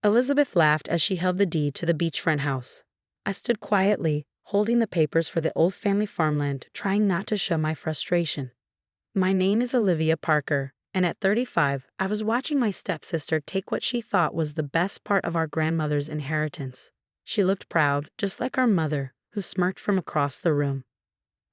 Elizabeth laughed as she held the deed to the beachfront house. I stood quietly, holding the papers for the old family farmland, trying not to show my frustration. My name is Olivia Parker, and at 35, I was watching my stepsister take what she thought was the best part of our grandmother's inheritance. She looked proud, just like our mother, who smirked from across the room.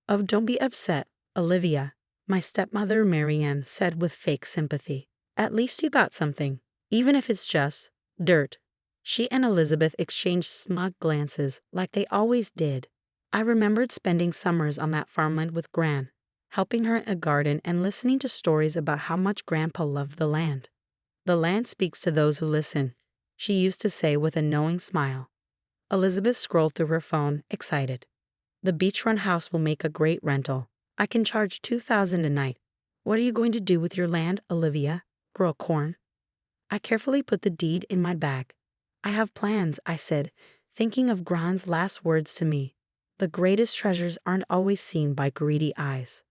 "Oh, don't be upset, Olivia," my stepmother Marianne said with fake sympathy. "At least you got something, even if it's just dirt." She and Elizabeth exchanged smug glances, like they always did. I remembered spending summers on that farmland with Gran, helping her in a garden and listening to stories about how much Grandpa loved the land. "The land speaks to those who listen," she used to say with a knowing smile. Elizabeth scrolled through her phone, excited. "The beachfront house will make a great rental. I can charge $2,000 a night. What are you going to do with your land, Olivia? Grow corn?" I carefully put the deed in my bag. "I have plans," I said, thinking of Gran's last words to me. "The greatest treasures aren't always seen by greedy eyes."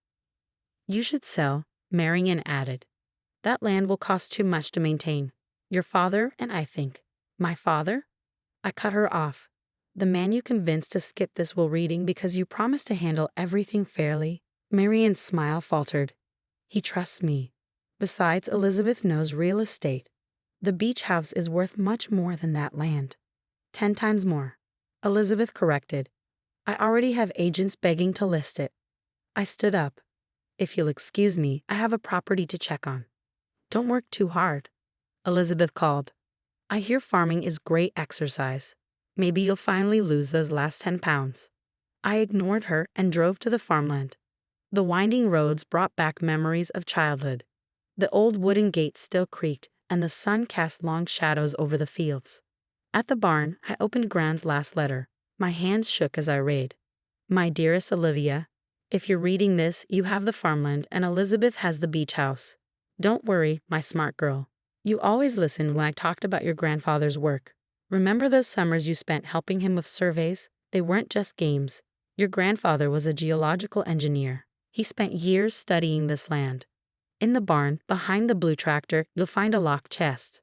"You should sell," Marian added. "That land will cost too much to maintain. Your father and I think." "My father?" I cut her off. "The man you convinced to skip this will reading because you promised to handle everything fairly." Marian's smile faltered. "He trusts me. Besides, Elizabeth knows real estate. The beach house is worth much more than that land." 10 times more," Elizabeth corrected. "I already have agents begging to list it." I stood up. "If you'll excuse me, I have a property to check on." "Don't work too hard," Elizabeth called. "I hear farming is great exercise. Maybe you'll finally lose those last 10 pounds. I ignored her and drove to the farmland. The winding roads brought back memories of childhood. The old wooden gate still creaked, and the sun cast long shadows over the fields. At the barn, I opened Gran's last letter. My hands shook as I read. "My dearest Olivia, if you're reading this, you have the farmland, and Elizabeth has the beach house. Don't worry, my smart girl. You always listened when I talked about your grandfather's work. Remember those summers you spent helping him with surveys? They weren't just games. Your grandfather was a geological engineer. He spent years studying this land. In the barn, behind the blue tractor, you'll find a locked chest.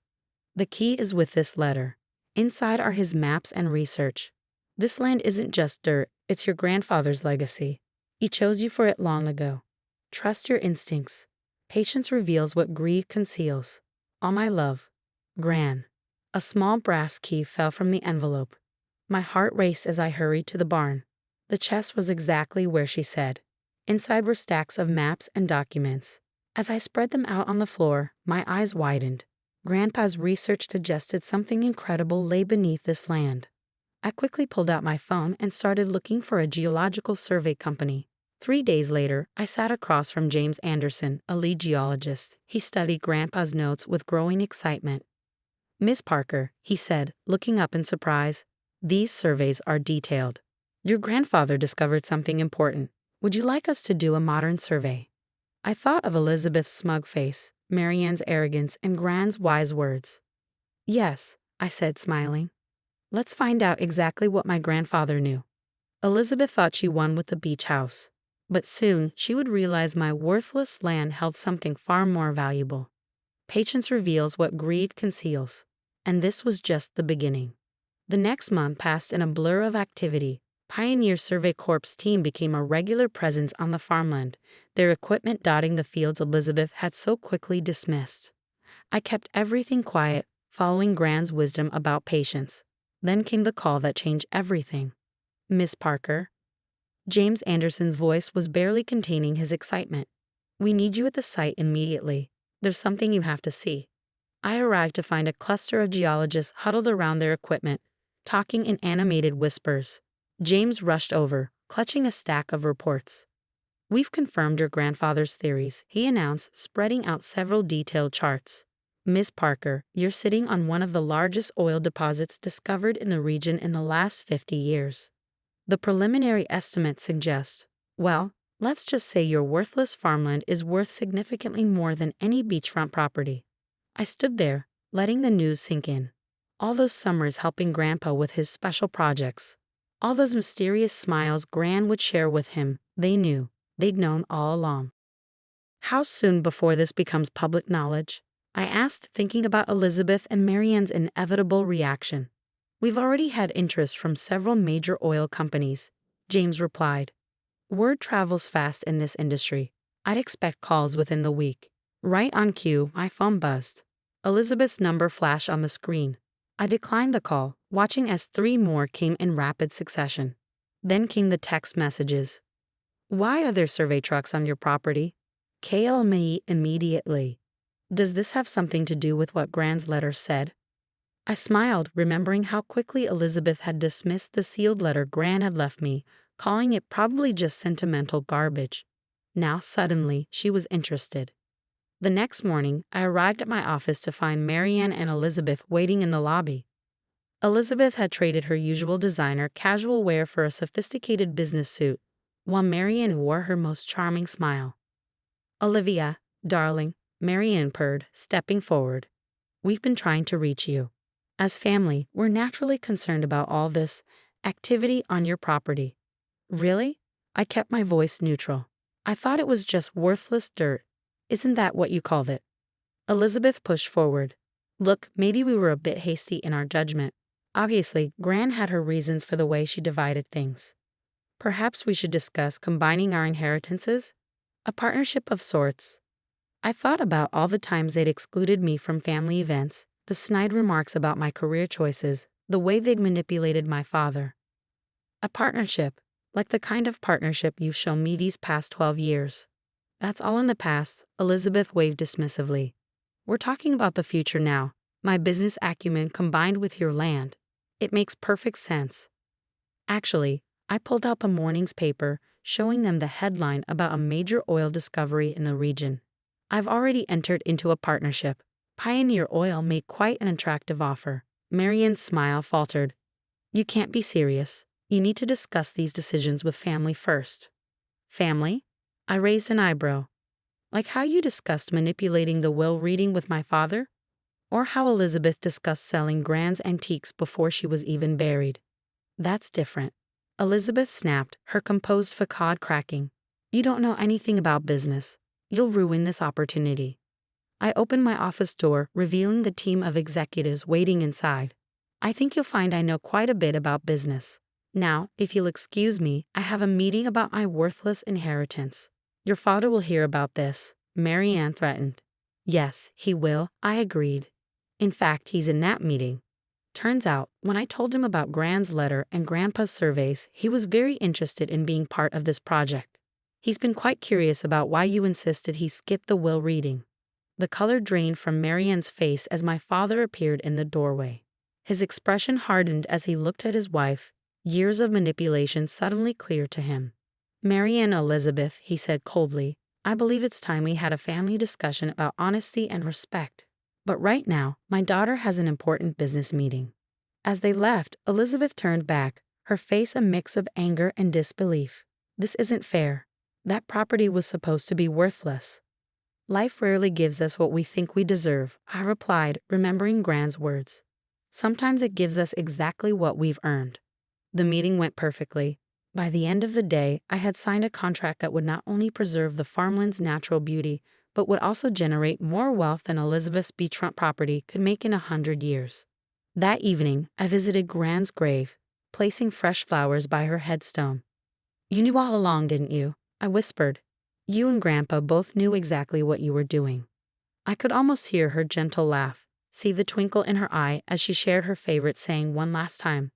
The key is with this letter. Inside are his maps and research. This land isn't just dirt, it's your grandfather's legacy. He chose you for it long ago. Trust your instincts. Patience reveals what greed conceals. All my love, Gran." A small brass key fell from the envelope. My heart raced as I hurried to the barn. The chest was exactly where she said. Inside were stacks of maps and documents. As I spread them out on the floor, my eyes widened. Grandpa's research suggested something incredible lay beneath this land. I quickly pulled out my phone and started looking for a geological survey company. 3 days later, I sat across from James Anderson, a lead geologist. He studied Grandpa's notes with growing excitement. "Miss Parker," he said, looking up in surprise, "these surveys are detailed. Your grandfather discovered something important. Would you like us to do a modern survey?" I thought of Elizabeth's smug face, Marianne's arrogance, and Gran's wise words. "Yes," I said, smiling. "Let's find out exactly what my grandfather knew." Elizabeth thought she won with the beach house, but soon she would realize my worthless land held something far more valuable. Patience reveals what greed conceals, and this was just the beginning. The next month passed in a blur of activity. Pioneer Survey Corps' team became a regular presence on the farmland, their equipment dotting the fields Elizabeth had so quickly dismissed. I kept everything quiet, following Gran's wisdom about patience. Then came the call that changed everything. "Miss Parker." James Anderson's voice was barely containing his excitement. "We need you at the site immediately. There's something you have to see." I arrived to find a cluster of geologists huddled around their equipment, talking in animated whispers. James rushed over, clutching a stack of reports. "We've confirmed your grandfather's theories," he announced, spreading out several detailed charts. "Miss Parker, you're sitting on one of the largest oil deposits discovered in the region in the last 50 years. The preliminary estimates suggest, well, let's just say your worthless farmland is worth significantly more than any beachfront property." I stood there, letting the news sink in. All those summers helping Grandpa with his special projects. All those mysterious smiles Gran would share with him, they knew, they'd known all along. How soon before this becomes public knowledge? I asked, thinking about Elizabeth and Marianne's inevitable reaction. We've already had interest from several major oil companies, James replied. Word travels fast in this industry. I'd expect calls within the week. Right on cue, my phone buzzed. Elizabeth's number flashed on the screen. I declined the call, watching as 3 more came in rapid succession. Then came the text messages. Why are there survey trucks on your property? Call me immediately. Does this have something to do with what Gran's letter said? I smiled, remembering how quickly Elizabeth had dismissed the sealed letter Gran had left me, calling it probably just sentimental garbage. Now suddenly, she was interested. The next morning, I arrived at my office to find Marianne and Elizabeth waiting in the lobby. Elizabeth had traded her usual designer casual wear for a sophisticated business suit, while Marianne wore her most charming smile. Olivia, darling, Marianne purred, stepping forward. We've been trying to reach you. As family, we're naturally concerned about all this activity on your property. Really? I kept my voice neutral. I thought it was just worthless dirt. Isn't that what you called it? Elizabeth pushed forward. Look, maybe we were a bit hasty in our judgment. Obviously, Gran had her reasons for the way she divided things. Perhaps we should discuss combining our inheritances? A partnership of sorts. I thought about all the times they'd excluded me from family events, the snide remarks about my career choices, the way they'd manipulated my father. A partnership, like the kind of partnership you've shown me these past 12 years. That's all in the past, Elizabeth waved dismissively. We're talking about the future now, my business acumen combined with your land. It makes perfect sense. Actually, I pulled out the morning's paper, showing them the headline about a major oil discovery in the region. I've already entered into a partnership. Pioneer Oil made quite an attractive offer. Marianne's smile faltered. You can't be serious. You need to discuss these decisions with family first. Family? I raised an eyebrow. Like how you discussed manipulating the will reading with my father? Or how Elizabeth discussed selling Gran's antiques before she was even buried. That's different. Elizabeth snapped, her composed facade cracking. You don't know anything about business. You'll ruin this opportunity. I opened my office door, revealing the team of executives waiting inside. I think you'll find I know quite a bit about business. Now, if you'll excuse me, I have a meeting about my worthless inheritance. Your father will hear about this, Marianne threatened. Yes, he will, I agreed. In fact, he's in that meeting. Turns out, when I told him about Gran's letter and Grandpa's surveys, he was very interested in being part of this project. He's been quite curious about why you insisted he skip the will reading. The color drained from Marianne's face as my father appeared in the doorway. His expression hardened as he looked at his wife, years of manipulation suddenly clear to him. Marianne Elizabeth, he said coldly, I believe it's time we had a family discussion about honesty and respect. But right now, my daughter has an important business meeting. As they left, Elizabeth turned back, her face a mix of anger and disbelief. This isn't fair. That property was supposed to be worthless. Life rarely gives us what we think we deserve, I replied, remembering Gran's words. Sometimes it gives us exactly what we've earned. The meeting went perfectly. By the end of the day, I had signed a contract that would not only preserve the farmland's natural beauty, but would also generate more wealth than Elizabeth's beachfront property could make in 100 years. That evening, I visited Gran's grave, placing fresh flowers by her headstone. You knew all along, didn't you? I whispered. You and Grandpa both knew exactly what you were doing. I could almost hear her gentle laugh, see the twinkle in her eye as she shared her favorite saying one last time.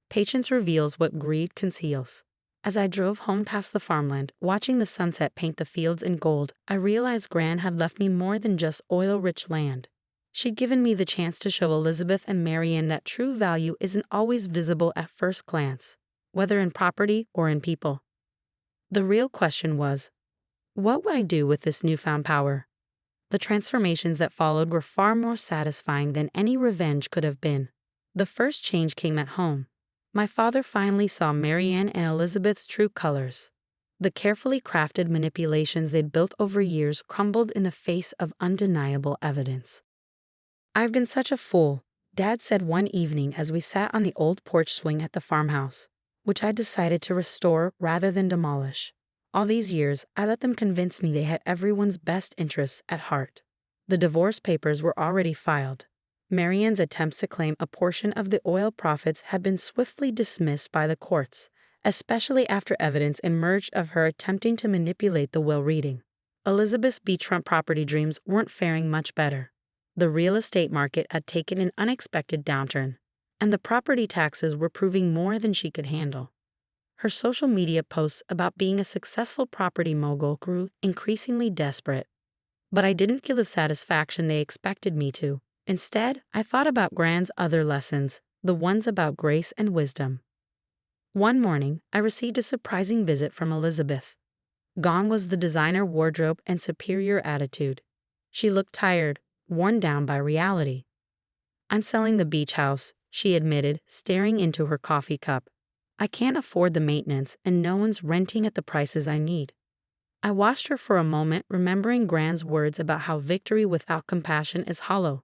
Patience reveals what greed conceals. As I drove home past the farmland, watching the sunset paint the fields in gold, I realized Gran had left me more than just oil-rich land. She'd given me the chance to show Elizabeth and Marianne that true value isn't always visible at first glance, whether in property or in people. The real question was, what would I do with this newfound power? The transformations that followed were far more satisfying than any revenge could have been. The first change came at home. My father finally saw Marianne and Elizabeth's true colors. The carefully crafted manipulations they'd built over years crumbled in the face of undeniable evidence. I've been such a fool, Dad said one evening as we sat on the old porch swing at the farmhouse, which I decided to restore rather than demolish. All these years, I let them convince me they had everyone's best interests at heart. The divorce papers were already filed. Marianne's attempts to claim a portion of the oil profits had been swiftly dismissed by the courts, especially after evidence emerged of her attempting to manipulate the will reading. Elizabeth's beachfront property dreams weren't faring much better. The real estate market had taken an unexpected downturn, and the property taxes were proving more than she could handle. Her social media posts about being a successful property mogul grew increasingly desperate. But I didn't feel the satisfaction they expected me to. Instead, I thought about Grand's other lessons, the ones about grace and wisdom. One morning, I received a surprising visit from Elizabeth. Gone was the designer wardrobe and superior attitude. She looked tired, worn down by reality. "I'm selling the beach house," she admitted, staring into her coffee cup. "I can't afford the maintenance, and no one's renting at the prices I need." I watched her for a moment, remembering Grand's words about how victory without compassion is hollow.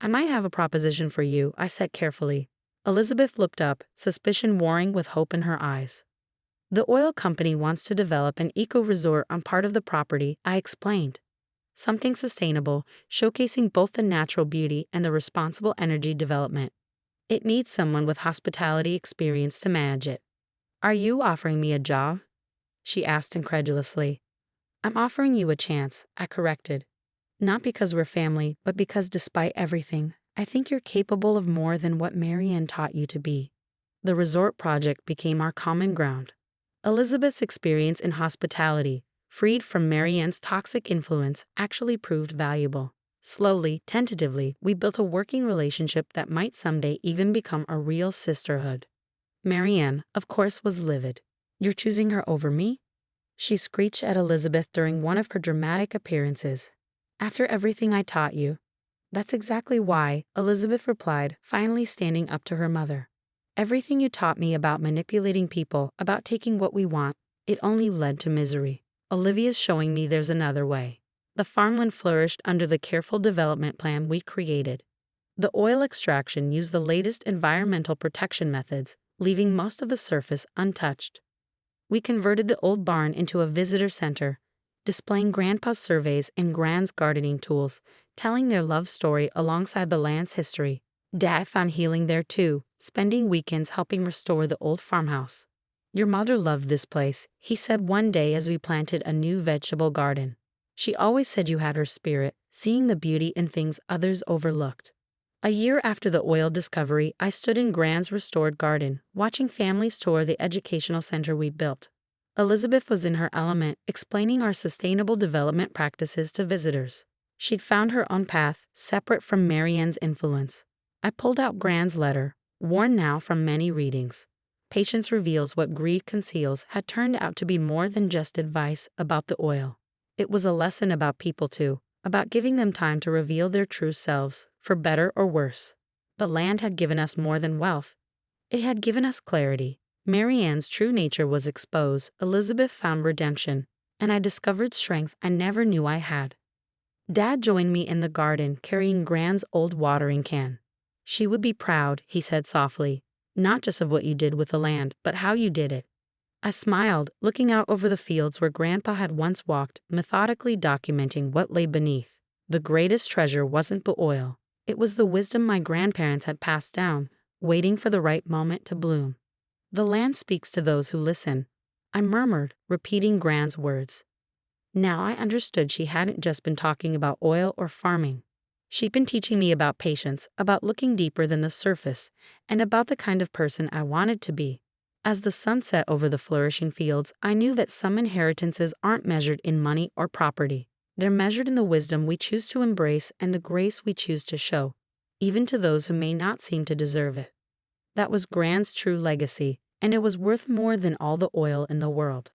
"I might have a proposition for you," I said carefully. Elizabeth looked up, suspicion warring with hope in her eyes. "The oil company wants to develop an eco-resort on part of the property," I explained. "Something sustainable, showcasing both the natural beauty and the responsible energy development. It needs someone with hospitality experience to manage it." "Are you offering me a job?" she asked incredulously. "I'm offering you a chance," I corrected. "Not because we're family, but because despite everything, I think you're capable of more than what Marianne taught you to be." The resort project became our common ground. Elizabeth's experience in hospitality, freed from Marianne's toxic influence, actually proved valuable. Slowly, tentatively, we built a working relationship that might someday even become a real sisterhood. Marianne, of course, was livid. "You're choosing her over me?" she screeched at Elizabeth during one of her dramatic appearances. "After everything I taught you." "That's exactly why," Elizabeth replied, finally standing up to her mother. "Everything you taught me about manipulating people, about taking what we want, it only led to misery. Olivia's showing me there's another way." The farmland flourished under the careful development plan we created. The oil extraction used the latest environmental protection methods, leaving most of the surface untouched. We converted the old barn into a visitor center, displaying Grandpa's surveys and Grand's gardening tools, telling their love story alongside the land's history. Dad found healing there too, spending weekends helping restore the old farmhouse. "Your mother loved this place," he said one day as we planted a new vegetable garden. "She always said you had her spirit, seeing the beauty in things others overlooked." A year after the oil discovery, I stood in Grand's restored garden, watching families tour the educational center we built. Elizabeth was in her element, explaining our sustainable development practices to visitors. She'd found her own path, separate from Marianne's influence. I pulled out Grand's letter, worn now from many readings. "Patience reveals what greed conceals" had turned out to be more than just advice about the oil. It was a lesson about people too, about giving them time to reveal their true selves, for better or worse. The land had given us more than wealth. It had given us clarity. Marianne's true nature was exposed, Elizabeth found redemption, and I discovered strength I never knew I had. Dad joined me in the garden, carrying Grand's old watering can. "She would be proud," he said softly, "not just of what you did with the land, but how you did it." I smiled, looking out over the fields where Grandpa had once walked, methodically documenting what lay beneath. The greatest treasure wasn't the oil. It was the wisdom my grandparents had passed down, waiting for the right moment to bloom. "The land speaks to those who listen," I murmured, repeating Grand's words. Now I understood she hadn't just been talking about oil or farming. She'd been teaching me about patience, about looking deeper than the surface, and about the kind of person I wanted to be. As the sun set over the flourishing fields, I knew that some inheritances aren't measured in money or property. They're measured in the wisdom we choose to embrace and the grace we choose to show, even to those who may not seem to deserve it. That was Grand's true legacy, and it was worth more than all the oil in the world.